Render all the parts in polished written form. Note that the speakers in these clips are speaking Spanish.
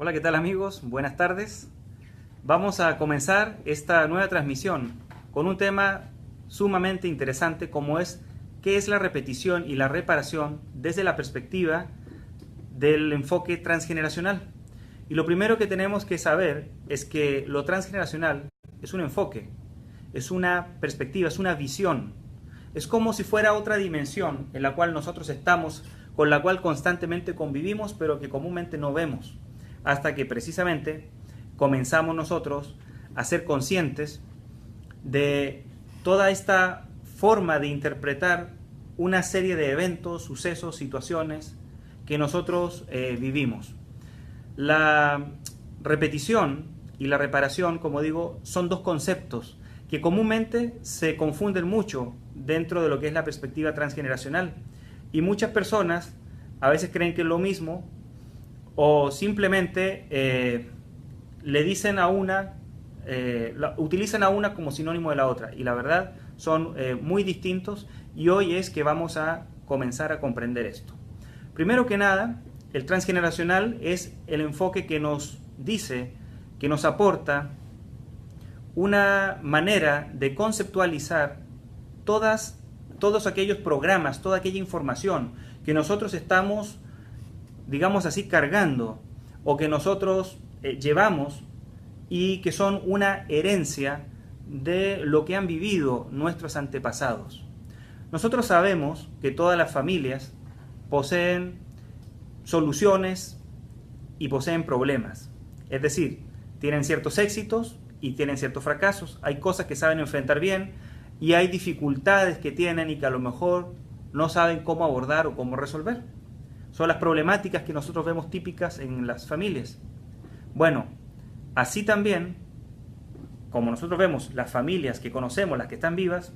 Hola, ¿qué tal amigos? Buenas tardes. Vamos a comenzar esta nueva transmisión con un tema sumamente interesante como es qué es la repetición y la reparación desde la perspectiva del enfoque transgeneracional. Y lo primero que tenemos que saber es que lo transgeneracional es un enfoque, es una perspectiva, es una visión. Es como si fuera otra dimensión en la cual nosotros estamos, con la cual constantemente convivimos, pero que comúnmente no vemos, hasta que precisamente comenzamos nosotros a ser conscientes de toda esta forma de interpretar una serie de eventos, sucesos, situaciones que nosotros vivimos. La repetición y la reparación, como digo, son dos conceptos que comúnmente se confunden mucho dentro de lo que es la perspectiva transgeneracional. Y muchas personas a veces creen que es lo mismo o simplemente le dicen a una, utilizan a una como sinónimo de la otra. Y la verdad son muy distintos y hoy es que vamos a comenzar a comprender esto. Primero que nada, el transgeneracional es el enfoque que nos dice, que nos aporta una manera de conceptualizar todos aquellos programas, toda aquella información que nosotros estamos, digamos así, cargando o que nosotros llevamos y que son una herencia de lo que han vivido nuestros antepasados. Nosotros sabemos que todas las familias poseen soluciones y poseen problemas. Es decir, tienen ciertos éxitos y tienen ciertos fracasos. Hay cosas que saben enfrentar bien y hay dificultades que tienen y que a lo mejor no saben cómo abordar o cómo resolver. Son las problemáticas que nosotros vemos típicas en las familias. Bueno, así también, como nosotros vemos las familias que conocemos, las que están vivas,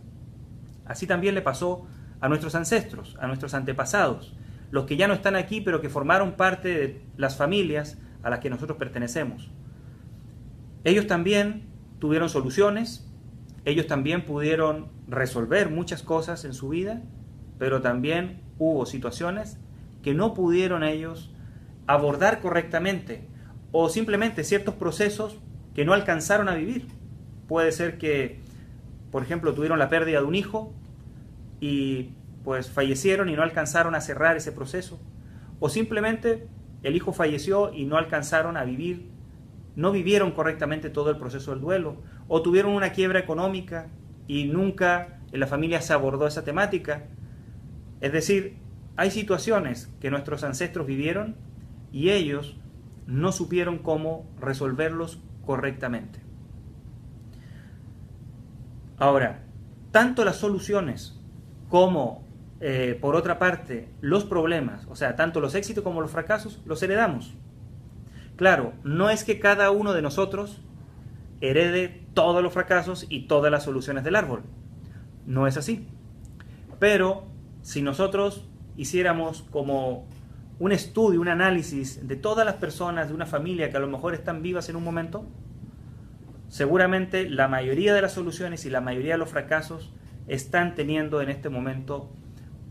así también le pasó a nuestros ancestros, a nuestros antepasados, los que ya no están aquí, pero que formaron parte de las familias a las que nosotros pertenecemos. Ellos también tuvieron soluciones, ellos también pudieron resolver muchas cosas en su vida, pero también hubo situaciones que no pudieron ellos abordar correctamente o simplemente ciertos procesos que no alcanzaron a vivir. Puede ser que, por ejemplo, tuvieron la pérdida de un hijo y pues fallecieron y no alcanzaron a cerrar ese proceso, o simplemente el hijo falleció y no alcanzaron a vivir, no vivieron correctamente todo el proceso del duelo, o tuvieron una quiebra económica y nunca en la familia se abordó esa temática. Es decir, hay situaciones que nuestros ancestros vivieron y ellos no supieron cómo resolverlos correctamente. Ahora, tanto las soluciones como por otra parte, los problemas, o sea, tanto los éxitos como los fracasos, los heredamos. Claro, no es que cada uno de nosotros herede todos los fracasos y todas las soluciones del árbol. No es así. Pero si nosotros hiciéramos como un estudio, un análisis de todas las personas de una familia que a lo mejor están vivas en un momento, seguramente la mayoría de las soluciones y la mayoría de los fracasos están teniendo en este momento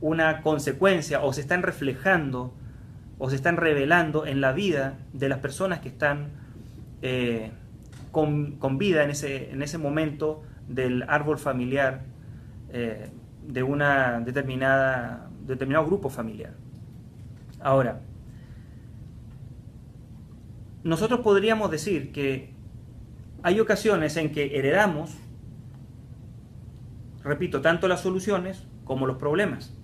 una consecuencia o se están reflejando o se están revelando en la vida de las personas que están con vida en ese momento del árbol familiar de una determinado grupo familiar. Ahora, nosotros podríamos decir que hay ocasiones en que heredamos, repito, tanto las soluciones como los problemas.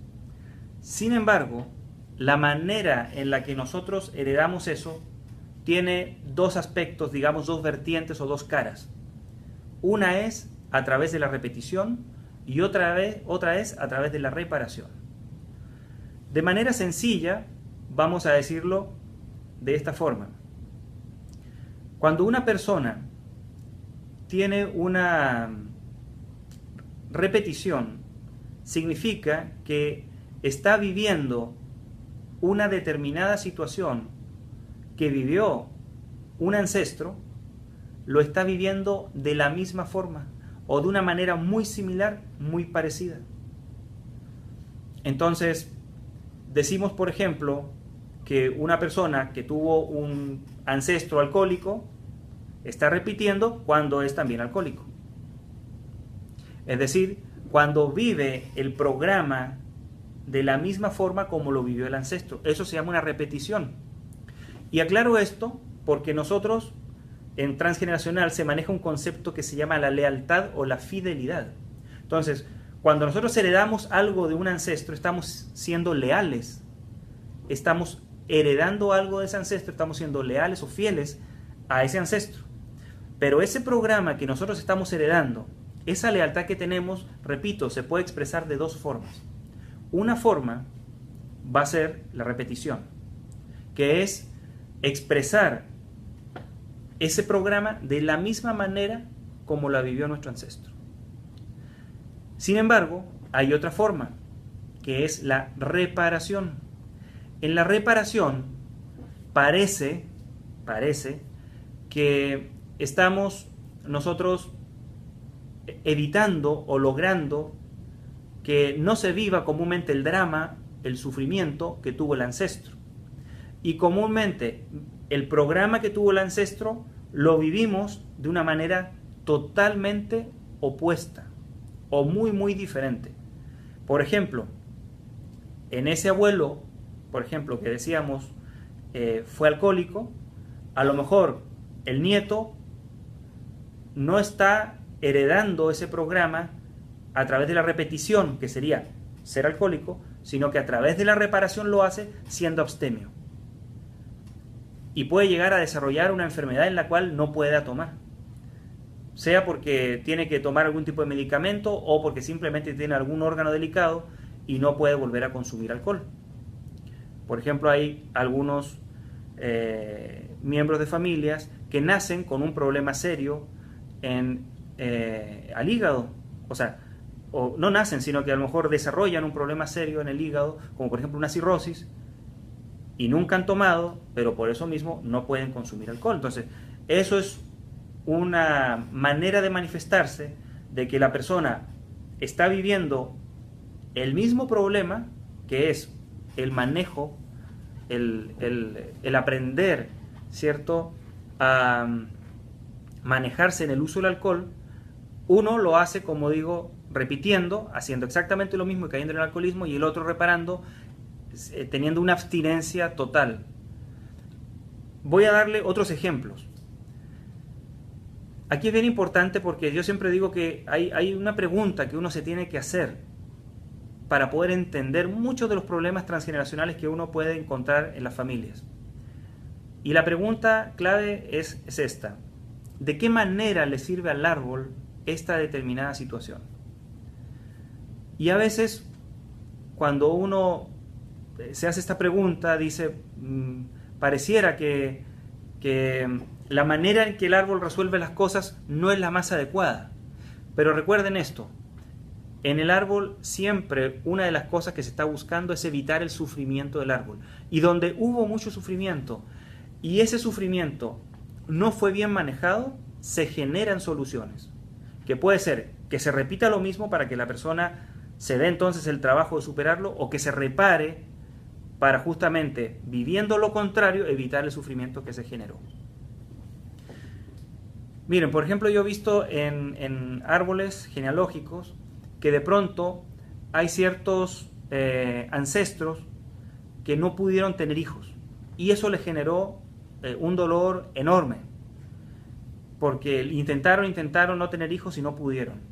Sin embargo, la manera en la que nosotros heredamos eso tiene dos aspectos, digamos, dos vertientes o dos caras. Una es a través de la repetición y otra es a través de la reparación. De manera sencilla, vamos a decirlo de esta forma. Cuando una persona tiene una repetición, significa que está viviendo una determinada situación que vivió un ancestro, lo está viviendo de la misma forma o de una manera muy similar, muy parecida. Entonces, decimos, por ejemplo, que una persona que tuvo un ancestro alcohólico está repitiendo cuando es también alcohólico. Es decir, cuando vive el programa de la misma forma como lo vivió el ancestro. Eso se llama una repetición. Y aclaro esto porque nosotros en transgeneracional se maneja un concepto que se llama la lealtad o la fidelidad. Entonces, cuando nosotros heredamos algo de un ancestro, estamos siendo leales, estamos heredando algo de ese ancestro, estamos siendo leales o fieles a ese ancestro. Pero ese programa que nosotros estamos heredando, esa lealtad que tenemos, repito, se puede expresar de dos formas. Una forma va a ser la repetición, que es expresar ese programa de la misma manera como la vivió nuestro ancestro. Sin embargo, hay otra forma, que es la reparación. En la reparación parece que estamos nosotros evitando o logrando que no se viva comúnmente el drama, el sufrimiento que tuvo el ancestro. Y comúnmente el programa que tuvo el ancestro lo vivimos de una manera totalmente opuesta o muy diferente. Por ejemplo, en ese abuelo, por ejemplo, que decíamos fue alcohólico, a lo mejor el nieto no está heredando ese programa a través de la repetición, que sería ser alcohólico, sino que a través de la reparación lo hace siendo abstemio. Y puede llegar a desarrollar una enfermedad en la cual no pueda tomar. Sea porque tiene que tomar algún tipo de medicamento o porque simplemente tiene algún órgano delicado y no puede volver a consumir alcohol. Por ejemplo, hay algunos miembros de familias que nacen con un problema serio al hígado. O sea, o no nacen, sino que a lo mejor desarrollan un problema serio en el hígado, como por ejemplo una cirrosis, y nunca han tomado, pero por eso mismo no pueden consumir alcohol. Entonces, eso es una manera de manifestarse de que la persona está viviendo el mismo problema, que es el manejo, el aprender, ¿cierto?, a manejarse en el uso del alcohol. Uno lo hace, como digo, repitiendo, haciendo exactamente lo mismo y cayendo en el alcoholismo, y el otro reparando, teniendo una abstinencia total. Voy a darle otros ejemplos. Aquí es bien importante porque yo siempre digo que hay una pregunta que uno se tiene que hacer para poder entender muchos de los problemas transgeneracionales que uno puede encontrar en las familias. Y la pregunta clave es esta: ¿de qué manera le sirve al árbol esta determinada situación? Y a veces, cuando uno se hace esta pregunta, dice, pareciera que la manera en que el árbol resuelve las cosas no es la más adecuada. Pero recuerden esto: en el árbol siempre una de las cosas que se está buscando es evitar el sufrimiento del árbol. Y donde hubo mucho sufrimiento y ese sufrimiento no fue bien manejado, se generan soluciones. Que puede ser que se repita lo mismo para que la persona se dé entonces el trabajo de superarlo, o que se repare para justamente, viviendo lo contrario, evitar el sufrimiento que se generó. Miren, por ejemplo, yo he visto en árboles genealógicos que de pronto hay ciertos ancestros que no pudieron tener hijos, y eso les generó un dolor enorme, porque intentaron no tener hijos y no pudieron.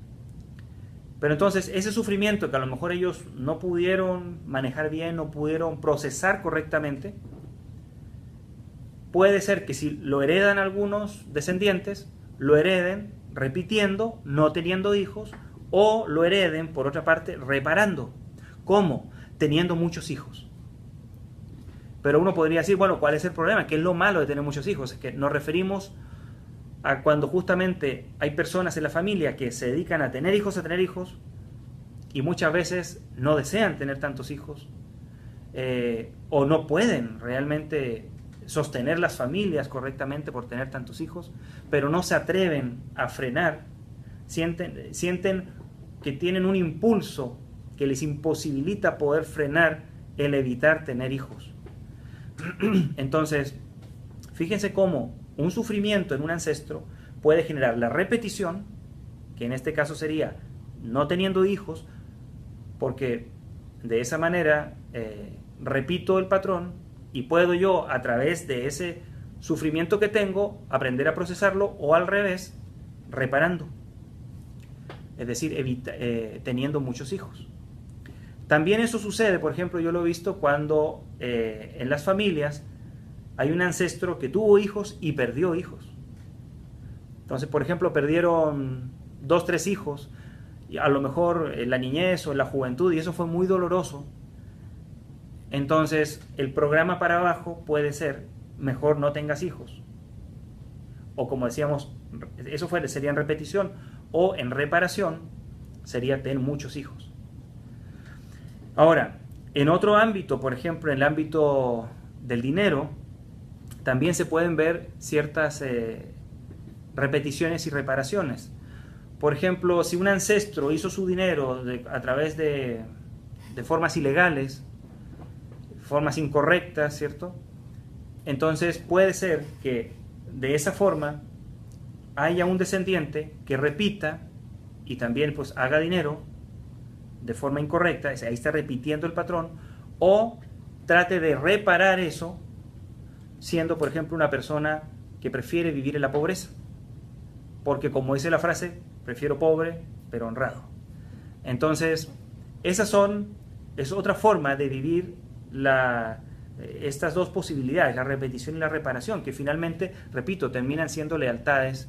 Pero entonces ese sufrimiento que a lo mejor ellos no pudieron manejar bien, no pudieron procesar correctamente, puede ser que si lo heredan algunos descendientes, lo hereden repitiendo, no teniendo hijos, o lo hereden, por otra parte, reparando. ¿Cómo? Teniendo muchos hijos. Pero uno podría decir, bueno, ¿cuál es el problema? ¿Qué es lo malo de tener muchos hijos? Es que nos referimos a cuando justamente hay personas en la familia que se dedican a tener hijos, y muchas veces no desean tener tantos hijos, o no pueden realmente sostener las familias correctamente por tener tantos hijos, pero no se atreven a frenar, sienten que tienen un impulso que les imposibilita poder frenar el evitar tener hijos. Entonces, Fíjense cómo un sufrimiento en un ancestro puede generar la repetición, que en este caso sería no teniendo hijos, porque de esa manera repito el patrón y puedo yo, a través de ese sufrimiento que tengo, aprender a procesarlo, o al revés, reparando, es decir, teniendo muchos hijos. También eso sucede, por ejemplo, yo lo he visto cuando en las familias hay un ancestro que tuvo hijos y perdió hijos. Entonces, por ejemplo, perdieron 2, 3 hijos, y a lo mejor en la niñez o en la juventud, y eso fue muy doloroso. Entonces, el programa para abajo puede ser: mejor no tengas hijos. O como decíamos, eso sería en repetición, o en reparación sería: ten muchos hijos. Ahora, en otro ámbito, por ejemplo, en el ámbito del dinero, también se pueden ver ciertas repeticiones y reparaciones. Por ejemplo, si un ancestro hizo su dinero a través de formas ilegales, formas incorrectas, ¿cierto? Entonces puede ser que de esa forma haya un descendiente que repita y también pues haga dinero de forma incorrecta, ahí está repitiendo el patrón, o trate de reparar eso siendo, por ejemplo, una persona que prefiere vivir en la pobreza, porque como dice la frase, prefiero pobre pero honrado. Entonces, es otra forma de vivir estas dos posibilidades, la repetición y la reparación, que finalmente, repito, terminan siendo lealtades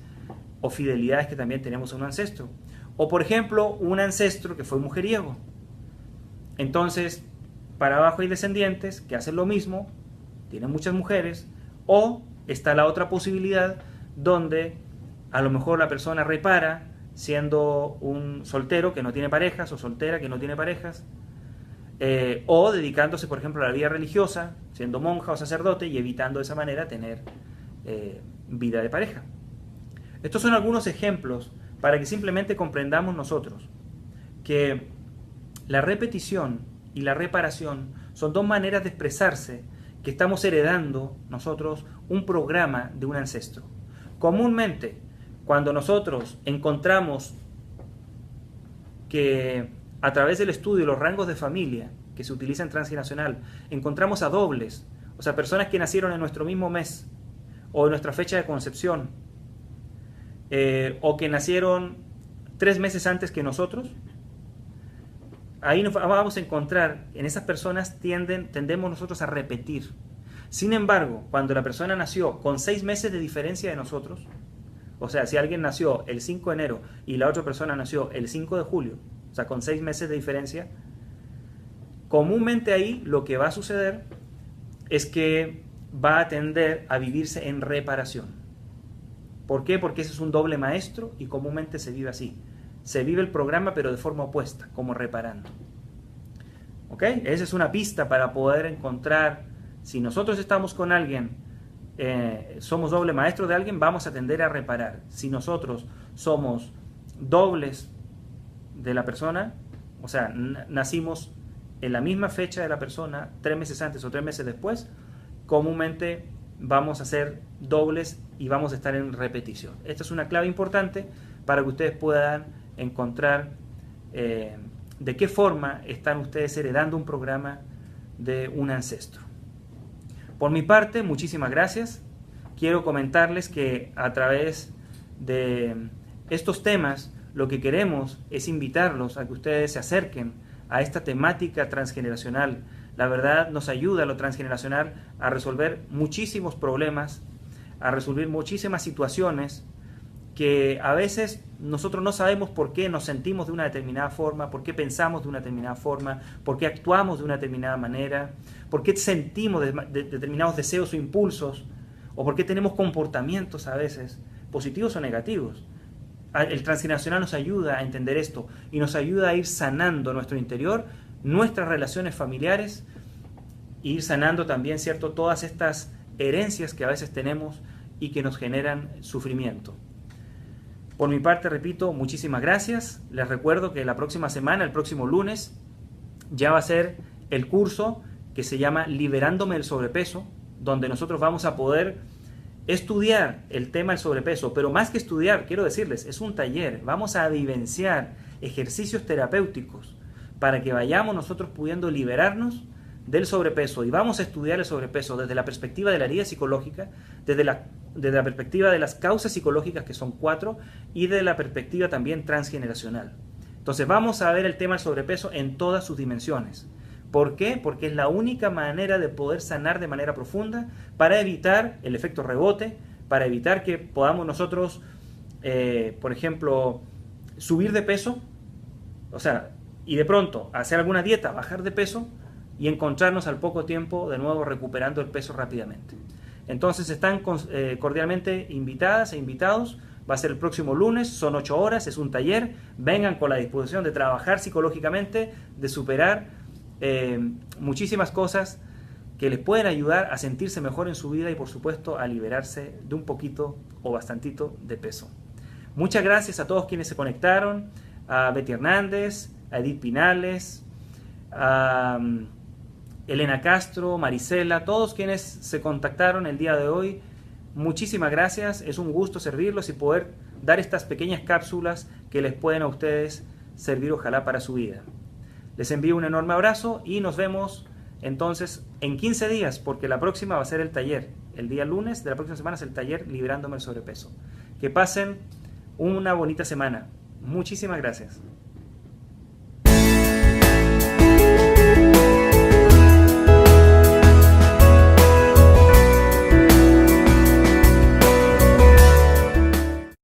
o fidelidades que también tenemos a un ancestro. O por ejemplo, un ancestro que fue mujeriego. Entonces, para abajo hay descendientes que hacen lo mismo, tienen muchas mujeres, o está la otra posibilidad donde a lo mejor la persona repara siendo un soltero que no tiene parejas, o soltera que no tiene parejas, o dedicándose, por ejemplo, a la vida religiosa, siendo monja o sacerdote, y evitando de esa manera tener vida de pareja. Estos son algunos ejemplos para que simplemente comprendamos nosotros que la repetición y la reparación son dos maneras de expresarse que estamos heredando nosotros un programa de un ancestro. Comúnmente, cuando nosotros encontramos que a través del estudio de los rangos de familia que se utiliza en transgeneracional, encontramos a dobles, o sea, personas que nacieron en nuestro mismo mes o en nuestra fecha de concepción, o que nacieron 3 meses antes que nosotros, ahí nos vamos a encontrar, en esas personas tendemos nosotros a repetir. Sin embargo, cuando la persona nació con 6 meses de diferencia de nosotros, o sea, si alguien nació el 5 de enero y la otra persona nació el 5 de julio, o sea, con 6 meses de diferencia, comúnmente ahí lo que va a suceder es que va a tender a vivirse en reparación. ¿Por qué? Porque ese es un doble maestro y comúnmente se vive así. Se vive el programa pero de forma opuesta, como reparando. ¿Ok? Esa es una pista para poder encontrar, si nosotros estamos con alguien, somos doble maestro de alguien, vamos a tender a reparar. Si nosotros somos dobles de la persona, o sea, nacimos en la misma fecha de la persona, 3 meses antes o 3 meses después, comúnmente vamos a ser dobles y vamos a estar en repetición. Esta es una clave importante para que ustedes puedan encontrar de qué forma están ustedes heredando un programa de un ancestro. Por mi parte, muchísimas gracias. Quiero comentarles que a través de estos temas, lo que queremos es invitarlos a que ustedes se acerquen a esta temática transgeneracional. La verdad nos ayuda a lo transgeneracional a resolver muchísimos problemas, a resolver muchísimas situaciones que a veces nosotros no sabemos por qué nos sentimos de una determinada forma, por qué pensamos de una determinada forma, por qué actuamos de una determinada manera, por qué sentimos determinados deseos o impulsos, o por qué tenemos comportamientos a veces positivos o negativos. El transgeneracional nos ayuda a entender esto y nos ayuda a ir sanando nuestro interior, nuestras relaciones familiares, e ir sanando también, ¿cierto?, todas estas herencias que a veces tenemos y que nos generan sufrimiento. Por mi parte, repito, muchísimas gracias. Les recuerdo que la próxima semana, el próximo lunes, ya va a ser el curso que se llama Liberándome del sobrepeso, donde nosotros vamos a poder estudiar el tema del sobrepeso, pero más que estudiar, quiero decirles, es un taller. Vamos a vivenciar ejercicios terapéuticos para que vayamos nosotros pudiendo liberarnos del sobrepeso, y vamos a estudiar el sobrepeso desde la perspectiva de la herida psicológica, desde la perspectiva de las causas psicológicas, que son 4, y de la perspectiva también transgeneracional. Entonces vamos a ver el tema del sobrepeso en todas sus dimensiones. ¿Por qué? Porque es la única manera de poder sanar de manera profunda para evitar el efecto rebote, para evitar que podamos nosotros, por ejemplo, subir de peso, o sea, y de pronto hacer alguna dieta, bajar de peso y encontrarnos al poco tiempo de nuevo recuperando el peso rápidamente. Entonces están cordialmente invitadas e invitados. Va a ser el próximo lunes, son 8 horas, es un taller. Vengan con la disposición de trabajar psicológicamente, de superar muchísimas cosas que les pueden ayudar a sentirse mejor en su vida y por supuesto a liberarse de un poquito o bastantito de peso. Muchas gracias a todos quienes se conectaron, a Betty Hernández, a Edith Pinales, a Elena Castro, Marisela, todos quienes se contactaron el día de hoy. Muchísimas gracias, es un gusto servirlos y poder dar estas pequeñas cápsulas que les pueden a ustedes servir ojalá para su vida. Les envío un enorme abrazo y nos vemos entonces en 15 días, porque la próxima va a ser el taller. El día lunes de la próxima semana es el taller Liberándome el Sobrepeso. Que pasen una bonita semana. Muchísimas gracias.